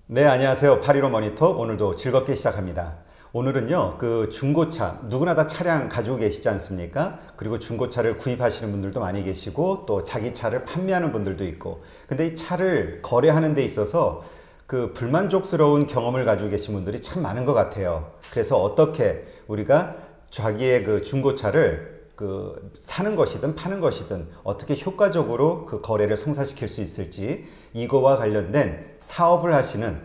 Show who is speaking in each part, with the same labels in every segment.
Speaker 1: 네, 안녕하세요. 815 모니터 오늘도 즐겁게 시작합니다. 오늘은요, 그 중고차, 누구나 다 차량 가지고 계시지 않습니까? 그리고 중고차를 구입하시는 분들도 많이 계시고 또 자기 차를 판매하는 분들도 있고, 근데 이 차를 거래하는 데 있어서 그 불만족스러운 경험을 가지고 계신 분들이 참 많은 것 같아요. 그래서 어떻게 우리가 자기의 그 중고차를 사는 것이든 파는 것이든 어떻게 효과적으로 그 거래를 성사시킬 수 있을지, 이거와 관련된 사업을 하시는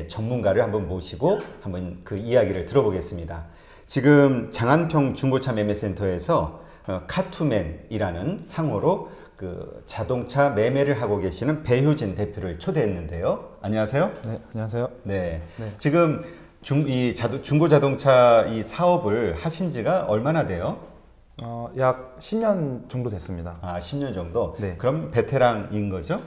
Speaker 1: 전문가를 한번 모시고 한번 그 이야기를 들어보겠습니다. 지금 장안평 중고차 매매센터에서 카투맨이라는 상호로 그 자동차 매매를 하고 계시는 배효진 대표를 초대했는데요. 안녕하세요.
Speaker 2: 네, 안녕하세요.
Speaker 1: 네. 지금 중고 자동차 이 사업을 하신 지가 얼마나 돼요?
Speaker 2: 약 10년 정도 됐습니다.
Speaker 1: 아, 10년 정도?
Speaker 2: 네.
Speaker 1: 그럼 베테랑인 거죠?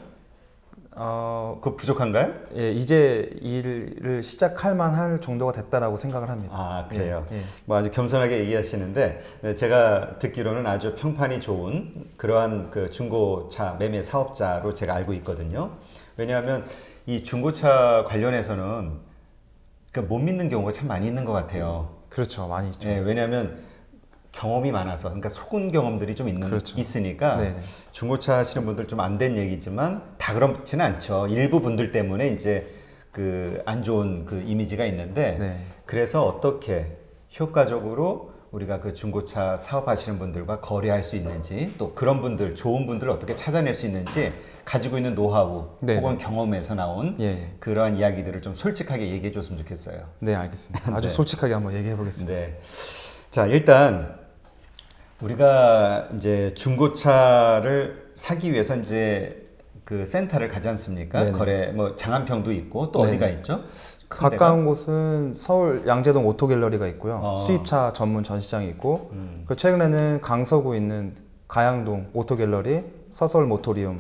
Speaker 1: 그거 부족한가요?
Speaker 2: 예, 이제 일을 시작할 만할 정도가 됐다라고 생각을 합니다.
Speaker 1: 아, 그래요?
Speaker 2: 예, 예.
Speaker 1: 뭐 아주 겸손하게 얘기하시는데, 네, 제가 듣기로는 아주 평판이 좋은 그러한 그 중고차 매매 사업자로 제가 알고 있거든요. 왜냐하면 이 중고차 관련해서는 못 믿는 경우가 참 많이 있는 것 같아요.
Speaker 2: 그렇죠, 많이 있죠.
Speaker 1: 예, 왜냐하면 경험이 많아서, 그러니까 속은 경험들이 좀
Speaker 2: 그렇죠.
Speaker 1: 있으니까
Speaker 2: 네네.
Speaker 1: 중고차 하시는 분들 좀 안 된 얘기지만 다 그렇지는 않죠. 일부 분들 때문에 이제 그 안 좋은 그 이미지가 있는데,
Speaker 2: 네.
Speaker 1: 그래서 어떻게 효과적으로 우리가 그 중고차 사업하시는 분들과 거래할 수 있는지, 또 그런 분들, 좋은 분들을 어떻게 찾아낼 수 있는지 가지고 있는 노하우
Speaker 2: 네네.
Speaker 1: 혹은 경험에서 나온
Speaker 2: 예.
Speaker 1: 그러한 이야기들을 좀 솔직하게 얘기해 줬으면 좋겠어요.
Speaker 2: 네, 알겠습니다. 아주
Speaker 1: 네.
Speaker 2: 솔직하게 한번 얘기해 보겠습니다.
Speaker 1: 네. 자, 일단 우리가 이제 중고차를 사기 위해서 이제 그 센터를 가지 않습니까?
Speaker 2: 네네.
Speaker 1: 거래 뭐 장안평도 있고 또
Speaker 2: 네네.
Speaker 1: 어디가 있죠? 큰
Speaker 2: 가까운 곳은 서울 양재동 오토갤러리가 있고요. 수입차 전문 전시장이 있고, 그리고 최근에는 강서구 있는 가양동 오토갤러리, 서서울 모토리움,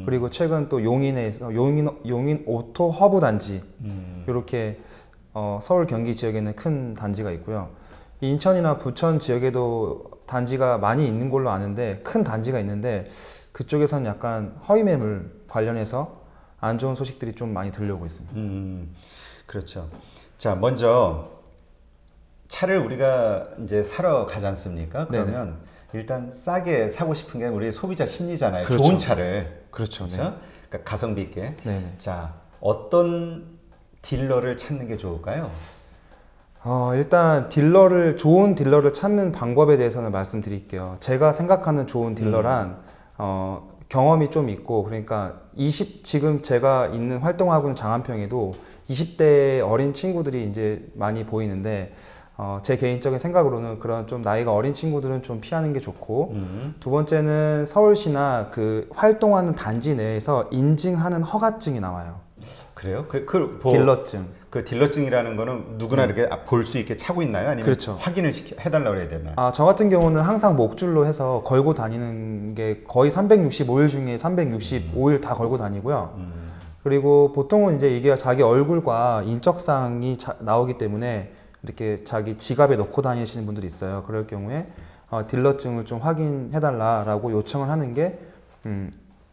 Speaker 2: 그리고 최근 또 용인에서 용인 오토 허브 단지, 이렇게 서울 경기 지역에 있는 큰 단지가 있고요. 인천이나 부천 지역에도 단지가 많이 있는 걸로 아는데, 큰 단지가 있는데 그쪽에서는 약간 허위 매물 관련해서 안 좋은 소식들이 좀 많이 들려오고 있습니다.
Speaker 1: 그렇죠. 자, 먼저 차를 우리가 이제 사러 가지 않습니까? 그러면 일단 싸게 사고 싶은 게 우리 소비자 심리잖아요.
Speaker 2: 그렇죠.
Speaker 1: 좋은 차를.
Speaker 2: 그렇죠.
Speaker 1: 그렇죠?
Speaker 2: 네.
Speaker 1: 그러니까 가성비 있게.
Speaker 2: 네네.
Speaker 1: 자, 어떤 딜러를 찾는 게 좋을까요?
Speaker 2: 일단 좋은 딜러를 찾는 방법에 대해서는 말씀드릴게요. 제가 생각하는 좋은 딜러란 경험이 좀 있고, 그러니까 지금 제가 있는 활동하고 있는 장안평에도 20대 어린 친구들이 이제 많이 보이는데, 제 개인적인 생각으로는 그런 좀 나이가 어린 친구들은 좀 피하는 게 좋고, 두 번째는 서울시나 그 활동하는 단지 내에서 인증하는 허가증이 나와요.
Speaker 1: 그래요?
Speaker 2: 딜러증.
Speaker 1: 그 딜러증이라는 거는 누구나 이렇게 볼 수 있게 차고 있나요? 아니면
Speaker 2: 그렇죠.
Speaker 1: 확인을 해달라고 해야 되나요?
Speaker 2: 저 같은 경우는 항상 목줄로 해서 걸고 다니는 게 거의 365일 중에 365일 다 걸고 다니고요. 그리고 보통은 이제 이게 자기 얼굴과 인적사항이 나오기 때문에 이렇게 자기 지갑에 넣고 다니시는 분들이 있어요. 그럴 경우에 딜러증을 좀 확인해달라고 요청을 하는 게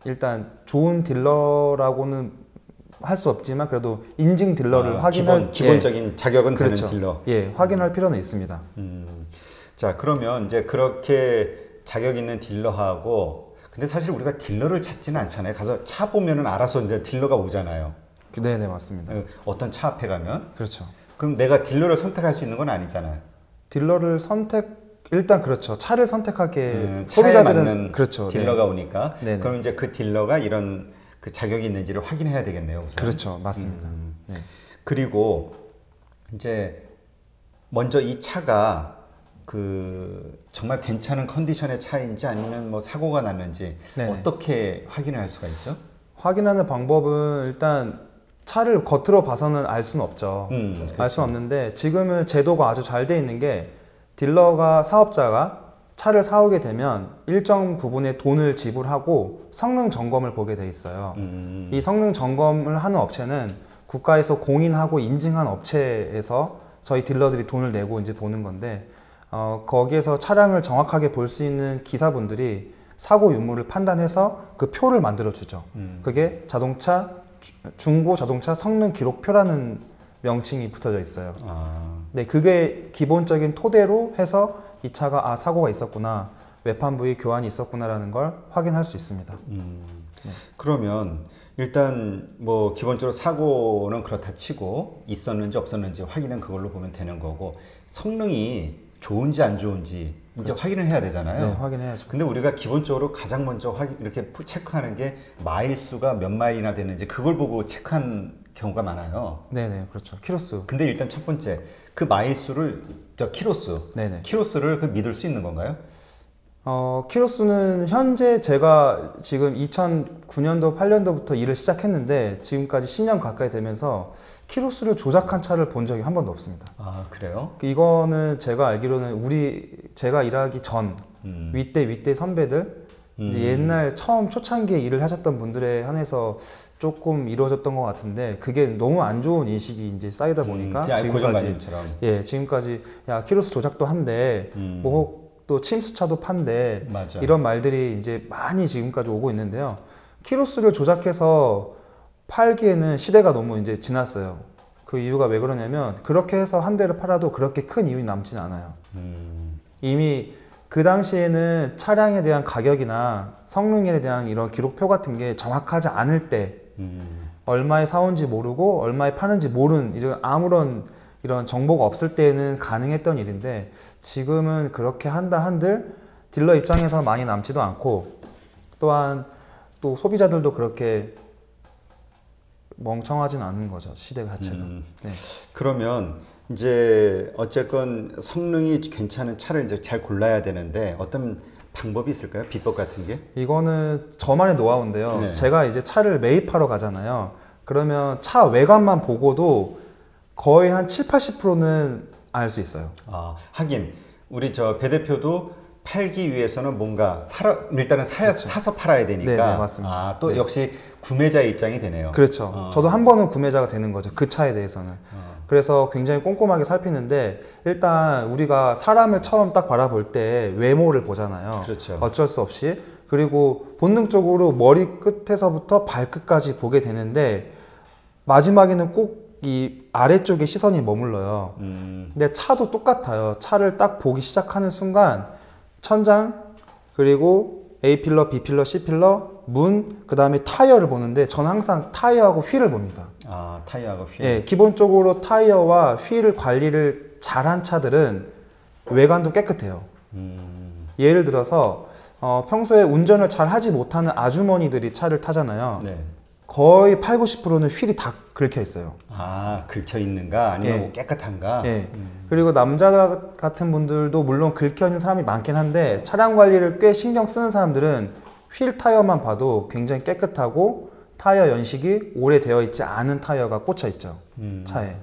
Speaker 2: 일단 좋은 딜러라고는 할 수 없지만 그래도 인증 딜러를 확인할
Speaker 1: 기본적인 자격은
Speaker 2: 그렇죠.
Speaker 1: 되는 딜러.
Speaker 2: 예, 확인할 필요는 있습니다.
Speaker 1: 자, 그러면 이제 그렇게 자격 있는 딜러하고, 근데 사실 우리가 딜러를 찾지는 않잖아요. 가서 차 보면은 알아서 이제 딜러가 오잖아요.
Speaker 2: 네네, 맞습니다.
Speaker 1: 어떤 차 앞에 가면.
Speaker 2: 그렇죠.
Speaker 1: 그럼 내가 딜러를 선택할 수 있는 건 아니잖아요.
Speaker 2: 딜러를 일단 그렇죠. 차를 선택하게
Speaker 1: 차에
Speaker 2: 소비자들은
Speaker 1: 맞는
Speaker 2: 그렇죠.
Speaker 1: 딜러가 오니까.
Speaker 2: 네네.
Speaker 1: 그럼 이제 그 딜러가 이런 그 자격이 있는지를 확인해야 되겠네요, 우선.
Speaker 2: 그렇죠, 맞습니다. 네.
Speaker 1: 그리고 이제 먼저 이 차가 정말 괜찮은 컨디션의 차인지 아니면 뭐 사고가 났는지
Speaker 2: 네네.
Speaker 1: 어떻게 확인을 할 수가 있죠?
Speaker 2: 확인하는 방법은 일단 차를 겉으로 봐서는 알 수는 없죠.
Speaker 1: 그렇죠.
Speaker 2: 알 수는 없는데 지금은 제도가 아주 잘 돼 있는 게 사업자가 차를 사오게 되면 일정 부분의 돈을 지불하고 성능 점검을 보게 돼 있어요. 이 성능 점검을 하는 업체는 국가에서 공인하고 인증한 업체에서 저희 딜러들이 돈을 내고 이제 보는 건데, 거기에서 차량을 정확하게 볼 수 있는 기사분들이 사고 유무를 판단해서 그 표를 만들어 주죠. 그게 자동차 중고 자동차 성능 기록표라는 명칭이 붙어져 있어요.
Speaker 1: 아,
Speaker 2: 네, 그게 기본적인 토대로 해서 이 차가 사고가 있었구나, 외판 부위 교환이 있었구나라는 걸 확인할 수 있습니다.
Speaker 1: 그러면 일단 뭐 기본적으로 사고는 그렇다 치고 있었는지 없었는지 확인은 그걸로 보면 되는 거고, 성능이 좋은지 안 좋은지 이제 확인을 해야 되잖아요.
Speaker 2: 네, 확인해야죠.
Speaker 1: 근데 우리가 기본적으로 가장 먼저 이렇게 체크하는 게 마일 수가 몇 마일이나 되는지 그걸 보고 체크한 경우가 많아요.
Speaker 2: 네네, 그렇죠. 키로수.
Speaker 1: 근데 일단 첫 번째 그 마일 수를 키로수,
Speaker 2: 네네.
Speaker 1: 키로수를 믿을 수 있는 건가요?
Speaker 2: 키로수는 현재 제가 지금 2009년도, 8년도부터 일을 시작했는데 지금까지 10년 가까이 되면서 키로수를 조작한 차를 본 적이 한 번도 없습니다.
Speaker 1: 아, 그래요?
Speaker 2: 이거는 제가 알기로는 제가 일하기 전 윗대 선배들, 이제 옛날 처음 초창기에 일을 하셨던 분들에 한해서 조금 이루어졌던 것 같은데, 그게 너무 안 좋은 인식이 이제 쌓이다 보니까 지금까지 야, 키로수 조작도 한대, 뭐 또 침수차도 판대,
Speaker 1: 맞아.
Speaker 2: 이런 말들이 이제 많이 지금까지 오고 있는데요. 키로수를 조작해서 팔기에는 시대가 너무 이제 지났어요. 그 이유가 왜 그러냐면, 그렇게 해서 한 대를 팔아도 그렇게 큰 이윤이 남지는 않아요. 이미 그 당시에는 차량에 대한 가격이나 성능에 대한 이런 기록표 같은 게 정확하지 않을 때, 얼마에 사온지 모르고 얼마에 파는지 모르는, 이제 아무런 이런 정보가 없을 때는 가능했던 일인데, 지금은 그렇게 한들 딜러 입장에서 많이 남지도 않고, 또한 또 소비자들도 그렇게 멍청하진 않은 거죠, 시대 자체가. 네.
Speaker 1: 그러면 이제 어쨌건 성능이 괜찮은 차를 이제 잘 골라야 되는데 어떤 방법이 있을까요? 비법 같은 게?
Speaker 2: 이거는 저만의 노하우인데요.
Speaker 1: 네.
Speaker 2: 제가 이제 차를 매입하러 가잖아요. 그러면 차 외관만 보고도 거의 한 7, 80%는 알 수 있어요.
Speaker 1: 아, 하긴 우리 저 배 대표도 팔기 위해서는 뭔가 일단은 사서 팔아야 되니까.
Speaker 2: 네, 네, 맞습니다.
Speaker 1: 아, 또 역시 구매자의 입장이 되네요.
Speaker 2: 그렇죠. 저도 한 번은 구매자가 되는 거죠, 그 차에 대해서는. 그래서 굉장히 꼼꼼하게 살피는데, 일단 우리가 사람을 처음 딱 바라볼 때 외모를 보잖아요.
Speaker 1: 그렇죠.
Speaker 2: 어쩔 수 없이. 그리고 본능적으로 머리 끝에서부터 발끝까지 보게 되는데, 마지막에는 꼭 이 아래쪽에 시선이 머물러요. 근데 차도 똑같아요. 차를 딱 보기 시작하는 순간 천장, 그리고 A필러, B필러, C필러, 문, 그 다음에 타이어를 보는데, 저는 항상 타이어하고 휠을 봅니다.
Speaker 1: 아, 타이어하고 휠.
Speaker 2: 예, 기본적으로 타이어와 휠 관리를 잘한 차들은 외관도 깨끗해요. 예를 들어서 평소에 운전을 잘 하지 못하는 아주머니들이 차를 타잖아요.
Speaker 1: 네.
Speaker 2: 거의 8, 90%는 휠이 다 긁혀 있어요.
Speaker 1: 아, 긁혀 있는가 아니면
Speaker 2: 예.
Speaker 1: 깨끗한가?
Speaker 2: 예. 그리고 남자 같은 분들도 물론 긁혀 있는 사람이 많긴 한데, 차량 관리를 꽤 신경 쓰는 사람들은 휠 타이어만 봐도 굉장히 깨끗하고 타이어 연식이 오래되어 있지 않은 타이어가 꽂혀 있죠, 차에.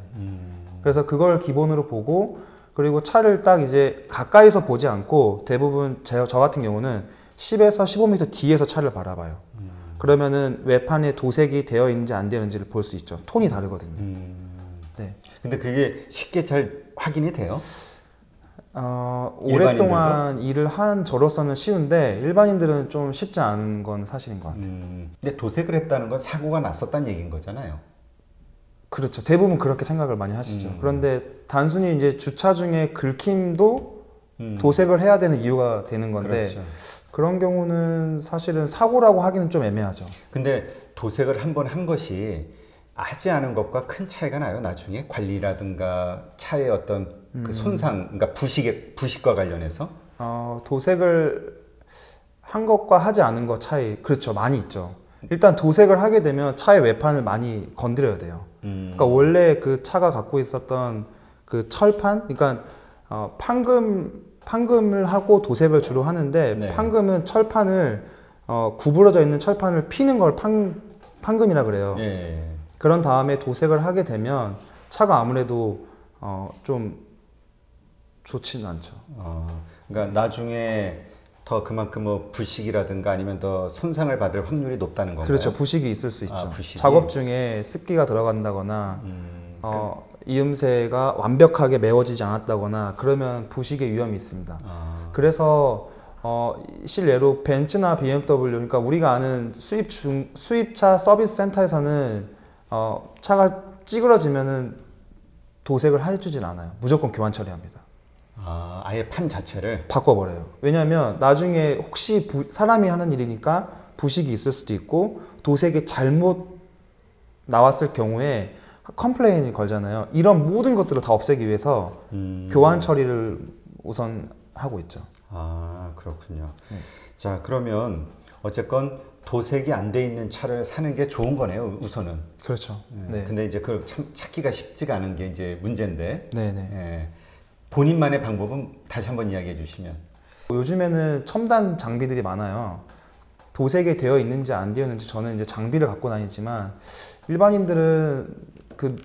Speaker 2: 그래서 그걸 기본으로 보고, 그리고 차를 딱 이제 가까이서 보지 않고 대부분 저 같은 경우는 10에서 15m 뒤에서 차를 바라봐요. 그러면은 외판에 도색이 되어 있는지 안 되는지를 볼 수 있죠. 톤이 다르거든요. 네.
Speaker 1: 근데 그게 쉽게 잘 확인이 돼요?
Speaker 2: 오랫동안 일을 한 저로서는 쉬운데, 일반인들은 좀 쉽지 않은 건 사실인 것 같아요.
Speaker 1: 근데 도색을 했다는 건 사고가 났었다는 얘기인 거잖아요.
Speaker 2: 그렇죠. 대부분 그렇게 생각을 많이 하시죠. 그런데 단순히 이제 주차 중에 긁힘도 도색을 해야 되는 이유가 되는 건데,
Speaker 1: 그렇죠.
Speaker 2: 그런 경우는 사실은 사고라고 하기는 좀 애매하죠.
Speaker 1: 근데 도색을 한 번 한 것이 하지 않은 것과 큰 차이가 나요, 나중에? 관리라든가 차의 어떤 그 손상, 그러니까 부식과 관련해서?
Speaker 2: 도색을 한 것과 하지 않은 것 차이, 그렇죠. 많이 있죠. 일단 도색을 하게 되면 차의 외판을 많이 건드려야 돼요. 그러니까 원래 그 차가 갖고 있었던 그 철판, 그러니까 판금을 하고 도색을 주로 하는데,
Speaker 1: 네.
Speaker 2: 판금은 철판을 구부러져 있는 철판을 피는 걸 판금이라 그래요.
Speaker 1: 예.
Speaker 2: 그런 다음에 도색을 하게 되면 차가 아무래도 좀 좋지는 않죠.
Speaker 1: 그러니까 나중에 더 그만큼 뭐 부식이라든가 아니면 더 손상을 받을 확률이 높다는 건가요?
Speaker 2: 그렇죠. 부식이 있을 수 있죠.
Speaker 1: 부식이?
Speaker 2: 작업 중에 습기가 들어간다거나 이음새가 완벽하게 메워지지 않았다거나 그러면 부식의 위험이 있습니다. 그래서 실례로 벤츠나 BMW, 그러니까 우리가 아는 수입차 서비스 센터에서는 차가 찌그러지면은 도색을 해주진 않아요. 무조건 교환 처리합니다.
Speaker 1: 아, 아예 판 자체를
Speaker 2: 바꿔버려요. 왜냐하면 나중에 혹시 사람이 하는 일이니까 부식이 있을 수도 있고 도색이 잘못 나왔을 경우에 컴플레인이 걸잖아요. 이런 모든 것들을 다 없애기 위해서 교환 처리를 우선 하고 있죠.
Speaker 1: 아, 그렇군요. 자, 그러면 어쨌건 도색이 안 돼 있는 차를 사는 게 좋은 거네요, 우선은.
Speaker 2: 그렇죠.
Speaker 1: 네. 근데 이제 그걸 참 찾기가 쉽지가 않은 게 이제 문제인데.
Speaker 2: 네네.
Speaker 1: 예. 본인만의 방법은 다시 한번 이야기해 주시면.
Speaker 2: 요즘에는 첨단 장비들이 많아요. 도색이 되어 있는지 안 되어 있는지 저는 이제 장비를 갖고 다니지만 일반인들은 그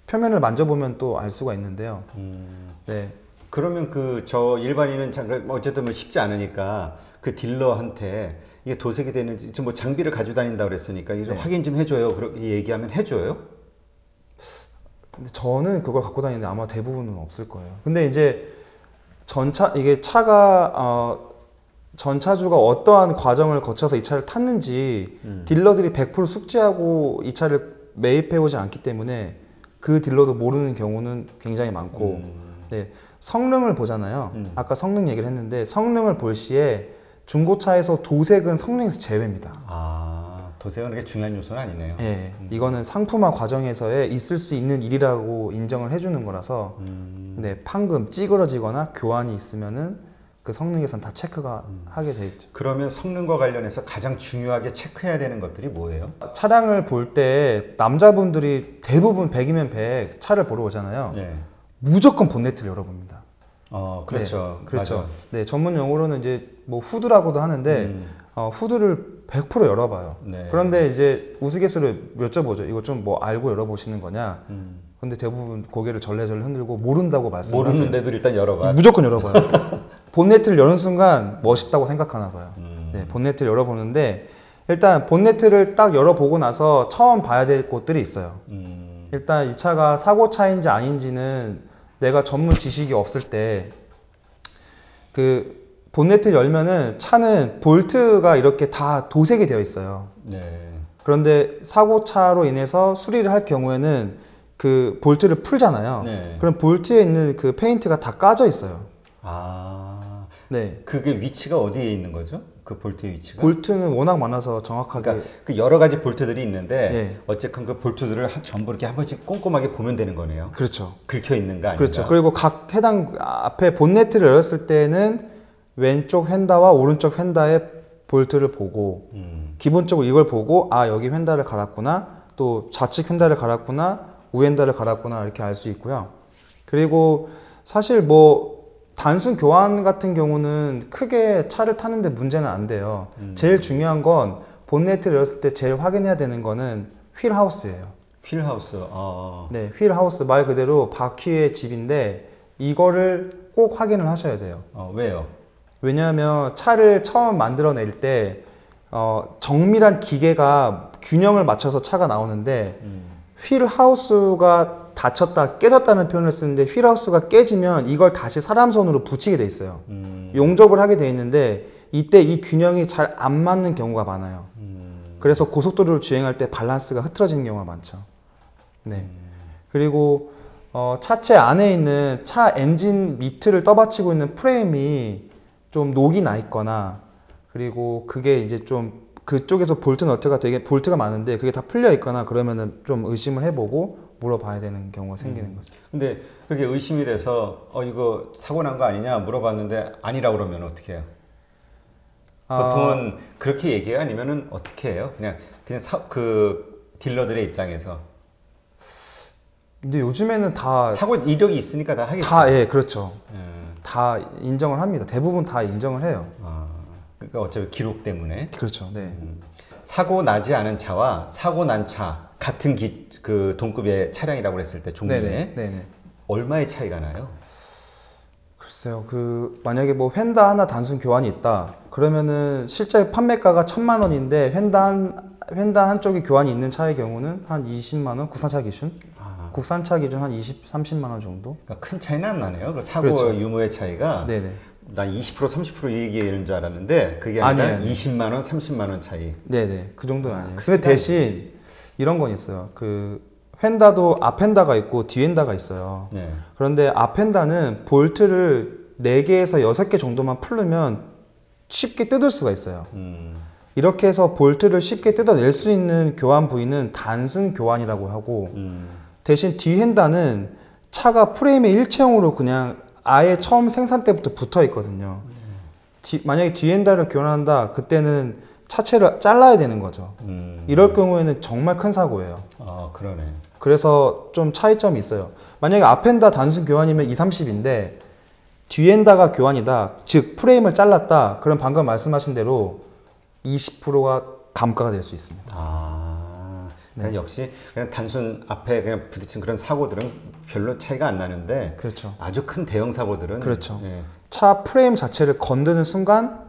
Speaker 2: 표면을 만져보면 또 알 수가 있는데요. 네.
Speaker 1: 그러면 저 일반인은 어쨌든 뭐 쉽지 않으니까 그 딜러한테 이게 도색이 되는지 지금 뭐 장비를 가지고 다닌다고 그랬으니까 이게 좀 확인 좀 해줘요. 그렇게 얘기하면 해줘요?
Speaker 2: 근데 저는 그걸 갖고 다니는데 아마 대부분은 없을 거예요. 근데 이제 이게 차가 전차주가 어떠한 과정을 거쳐서 이 차를 탔는지 딜러들이 100% 숙지하고 이 차를 매입해 오지 않기 때문에 그 딜러도 모르는 경우는 굉장히 많고 네, 성능을 보잖아요. 아까 성능 얘기를 했는데 성능을 볼 시에 중고차에서 도색은 성능에서 제외입니다.
Speaker 1: 아, 도색은 그렇게 중요한 요소는 아니네요.
Speaker 2: 네, 이거는 상품화 과정에서의 있을 수 있는 일이라고 인정을 해주는 거라서 네, 판금 찌그러지거나 교환이 있으면은 그 성능에선 다 체크가 하게 돼 있죠.
Speaker 1: 그러면 성능과 관련해서 가장 중요하게 체크해야 되는 것들이 뭐예요?
Speaker 2: 차량을 볼 때 남자분들이 대부분 100이면 100 차를 보러 오잖아요.
Speaker 1: 네.
Speaker 2: 무조건 본네트를 열어봅니다.
Speaker 1: 그렇죠.
Speaker 2: 네, 그렇죠.
Speaker 1: 맞아.
Speaker 2: 네, 전문 용어로는 이제 뭐 후드라고도 하는데 후드를 100% 열어봐요.
Speaker 1: 네.
Speaker 2: 그런데 이제 우스갯소리로 여쭤보죠. 이거 좀 뭐 알고 열어보시는 거냐? 근데 대부분 고개를 절레절레 흔들고 모른다고 말씀하세요.
Speaker 1: 모르는데도 일단 열어봐.
Speaker 2: 무조건 열어봐요. 본네트를 여는 순간 멋있다고 생각하나 봐요. 네, 본네트를 열어보는데 일단 본네트를 딱 열어보고 나서 처음 봐야 될 곳들이 있어요. 일단 이 차가 사고차인지 아닌지는 내가 전문 지식이 없을 때 그 본네트를 열면은 차는 볼트가 이렇게 다 도색이 되어 있어요.
Speaker 1: 네.
Speaker 2: 그런데 사고차로 인해서 수리를 할 경우에는 그 볼트를 풀잖아요.
Speaker 1: 네.
Speaker 2: 그럼 볼트에 있는 그 페인트가 다 까져 있어요.
Speaker 1: 아,
Speaker 2: 네.
Speaker 1: 그게 위치가 어디에 있는 거죠? 그 볼트의 위치가?
Speaker 2: 볼트는 워낙 많아서 정확하게.
Speaker 1: 그러니까 그 여러 가지 볼트들이 있는데
Speaker 2: 네.
Speaker 1: 어쨌든 그 볼트들을 전부 이렇게 한 번씩 꼼꼼하게 보면 되는 거네요.
Speaker 2: 그렇죠.
Speaker 1: 긁혀 있는가 아닌가.
Speaker 2: 그렇죠. 그리고 각 해당 앞에 본네트를 열었을 때는 왼쪽 휀다와 오른쪽 휀다의 볼트를 보고 기본적으로 이걸 보고 아 여기 휀다를 갈았구나, 또 좌측 휀다를 갈았구나, 우엔다를 갈았구나 이렇게 알 수 있고요. 그리고 사실 뭐 단순 교환 같은 경우는 크게 차를 타는데 문제는 안 돼요. 제일 중요한 건 본네트를 열었을 때 제일 확인해야 되는 거는 휠 하우스예요.
Speaker 1: 휠 하우스.
Speaker 2: 네, 휠 하우스 말 그대로 바퀴의 집인데 이거를 꼭 확인을 하셔야 돼요.
Speaker 1: 왜요?
Speaker 2: 왜냐하면 차를 처음 만들어낼 때 정밀한 기계가 균형을 맞춰서 차가 나오는데 휠 하우스가 닫혔다 깨졌다는 표현을 쓰는데 휠 하우스가 깨지면 이걸 다시 사람 손으로 붙이게 돼 있어요. 용접을 하게 돼 있는데 이때 이 균형이 잘 안 맞는 경우가 많아요. 그래서 고속도로를 주행할 때 밸런스가 흐트러지는 경우가 많죠. 네. 그리고 차체 안에 있는 차 엔진 미트를 떠받치고 있는 프레임이 좀 녹이 나 있거나 그리고 그게 이제 좀 그쪽에서 볼트 너트가 되게 볼트가 많은데 그게 다 풀려 있거나 그러면은 좀 의심을 해보고 물어봐야 되는 경우가 생기는 거죠.
Speaker 1: 근데 그렇게 의심이 돼서 이거 사고 난 거 아니냐 물어봤는데 아니라 그러면 어떻게 해요? 보통은 그렇게 얘기해요? 아니면은 어떻게 해요? 그냥 그 딜러들의 입장에서.
Speaker 2: 근데 요즘에는 다
Speaker 1: 사고 이력이 있으니까 다 하겠죠.
Speaker 2: 예, 그렇죠. 다 인정을 합니다. 대부분 다 인정을 해요.
Speaker 1: 그러니까 어차피 기록 때문에.
Speaker 2: 그렇죠. 네.
Speaker 1: 사고 나지 않은 차와 사고 난 차 같은 그 동급의 차량이라고 했을 때 종류에
Speaker 2: 네네.
Speaker 1: 얼마의 차이가 나요?
Speaker 2: 글쎄요. 만약에 뭐 휀다 하나 단순 교환이 있다. 그러면은 실제 판매가가 1,000만 원인데 휀다 한쪽이 교환이 있는 차의 경우는 한 20만 원, 국산차 기준. 국산차 기준 한 20, 30만 원 정도.
Speaker 1: 그러니까 큰 차이는 안 나네요. 그 사고
Speaker 2: 그렇죠.
Speaker 1: 유무의 차이가
Speaker 2: 네네.
Speaker 1: 나 20% 30% 얘기하는 줄 알았는데 그게 아니라
Speaker 2: 아니에요.
Speaker 1: 20만 원, 30만 원 차이.
Speaker 2: 네네 그 정도는 아니에요.
Speaker 1: 크지
Speaker 2: 근데 대신 이런 건 있어요. 그 휀다도 앞휀다가 있고 뒤엔다가 있어요.
Speaker 1: 네.
Speaker 2: 그런데 앞휀다는 볼트를 4개에서 6개 정도만 풀르면 쉽게 뜯을 수가 있어요. 이렇게 해서 볼트를 쉽게 뜯어낼 수 있는 교환 부위는 단순 교환이라고 하고 대신 뒤핸다는 차가 프레임에 일체형으로 그냥 아예 처음 생산 때부터 붙어 있거든요. 만약에 뒤핸다를 교환한다 그때는 차체를 잘라야 되는 거죠. 이럴 경우에는 정말 큰 사고예요.
Speaker 1: 아, 그러네.
Speaker 2: 그래서 좀 차이점이 있어요. 만약에 앞엔다 단순 교환이면 2, 30인데 뒤엔다가 교환이다, 즉 프레임을 잘랐다, 그럼 방금 말씀하신 대로 20%가 감가가 될 수 있습니다.
Speaker 1: 아, 그러니까 역시 그냥 단순 앞에 그냥 부딪힌 그런 사고들은 별로 차이가 안 나는데
Speaker 2: 그렇죠.
Speaker 1: 아주 큰 대형 사고들은
Speaker 2: 그렇죠.
Speaker 1: 예.
Speaker 2: 차 프레임 자체를 건드는 순간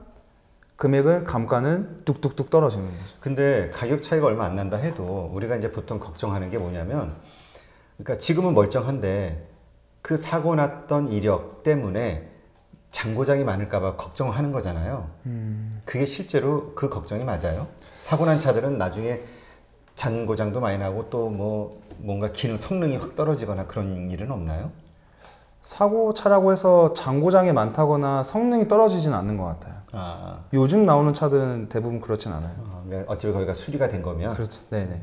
Speaker 2: 금액은 감가는 뚝뚝뚝 떨어지는 거죠.
Speaker 1: 근데 가격 차이가 얼마 안 난다 해도 우리가 이제 보통 걱정하는 게 뭐냐면, 그러니까 지금은 멀쩡한데 그 사고 났던 이력 때문에 잔고장이 많을까봐 걱정하는 거잖아요. 그게 실제로 그 걱정이 맞아요? 사고 난 차들은 나중에 잔고장도 많이 나고 또 뭐 뭔가 기능 성능이 확 떨어지거나 그런 일은 없나요?
Speaker 2: 사고차라고 해서 잔고장이 많다거나 성능이 떨어지진 않는 것 같아요.
Speaker 1: 아,
Speaker 2: 요즘 나오는 차들은 대부분 그렇진 않아요.
Speaker 1: 그러니까 어차피 거기가 수리가 된 거면
Speaker 2: 그렇죠. 네네.